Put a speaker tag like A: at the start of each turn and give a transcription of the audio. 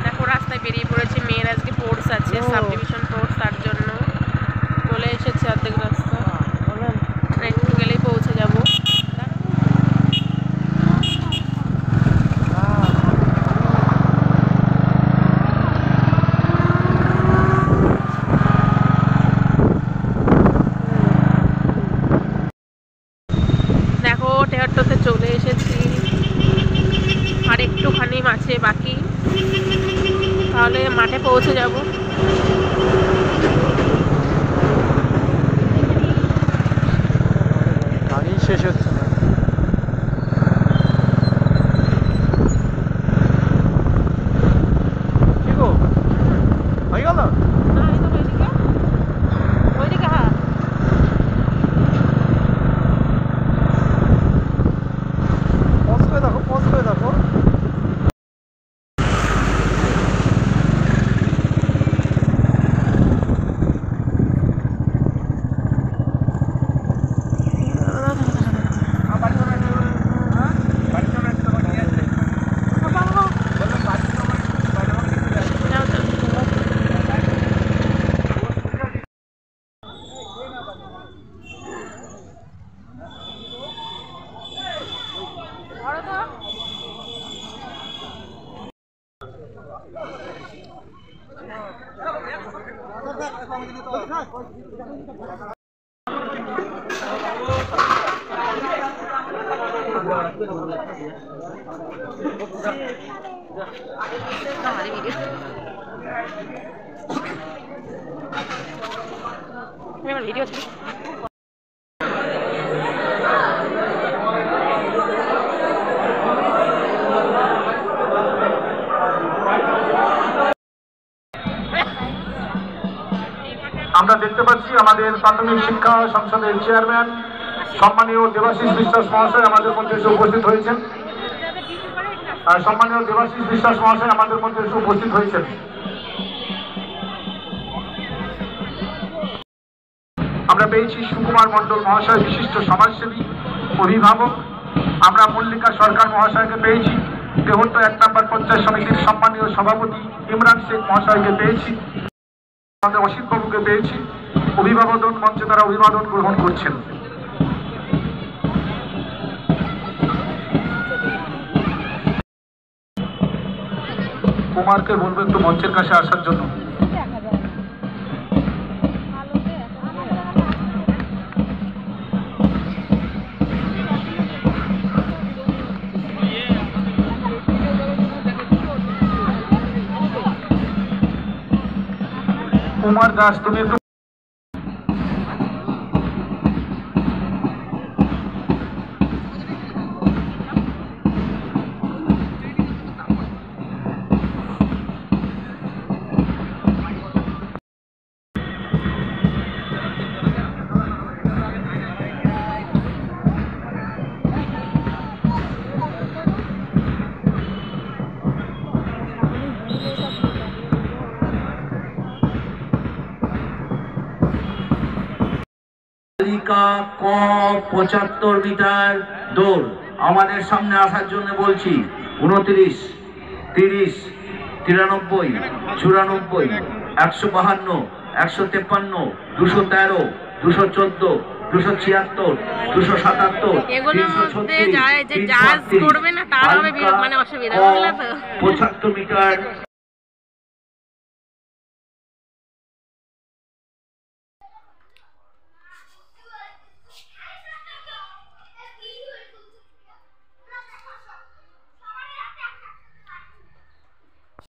A: দেখো রাস্তায় বেরিয়ে পড়েছে, মেয়ের আজকে কোর্স আছে, সাব ডিভিশন কোর্স, তার জন্য চলে এসেছে অর্ধেক রাস্তা, একটু গেলেই পৌঁছে যাবো। দেখো টেহাট্টোতে চলে এসেছি, আর একটুখানি আছে বাকি, তাহলে মাঠে পৌঁছে যাব।
B: গাড়ি শেষ হচ্ছে না। কি গো হয়ে গেল?
A: ওইদিকে হ্যাঁ,
B: পজ করে দেখো, পজ করে দেখো। ভিডিও আছে।
C: আমরা দেখতে পাচ্ছি আমাদের প্রাথমিক শিক্ষা সংসদের চেয়ারম্যান সম্মানীয় দেবাশিস বিশ্বাস মহাশয় আমাদের মধ্যে এসে উপস্থিত হয়েছেন। সম্মানীয় দেবাশিস বিশ্বাস মহাশয় আমাদের মধ্যে এসে উপস্থিত হয়েছেন। আমরা পেয়েছি সুকুমার মণ্ডল মহাশয়, বিশিষ্ট সমাজসেবী, অভিভাবক। আমরা মল্লিকা সরকার মহাশয়কে পেয়েছি, তেহট্ট 1 নম্বর পঞ্চায়েত সমিতির সম্মানীয় সভাপতি ইমরান শেখ মহাশয়কে পেয়েছি, আমাদের অসিত বাবুকে পেয়েছি। অভিভাবন মঞ্চে তারা অভিবাদন গ্রহণ করছেন। কুমারকে বলবো একটু মঞ্চের কাছে আসার জন্য। কুমার দাস, তুমি একটু
D: ক 75 মিটার দৌড় আমাদের সামনে আসার জন্য বলছি। 29, 30, 93, 94, 152, 153, 213, 214, 276, 277,
A: এগুলোর মধ্যে যায় যে জাজ করবে না তার হবে মানে অসুবিধা, বুঝলে তো?
D: 75 মিটার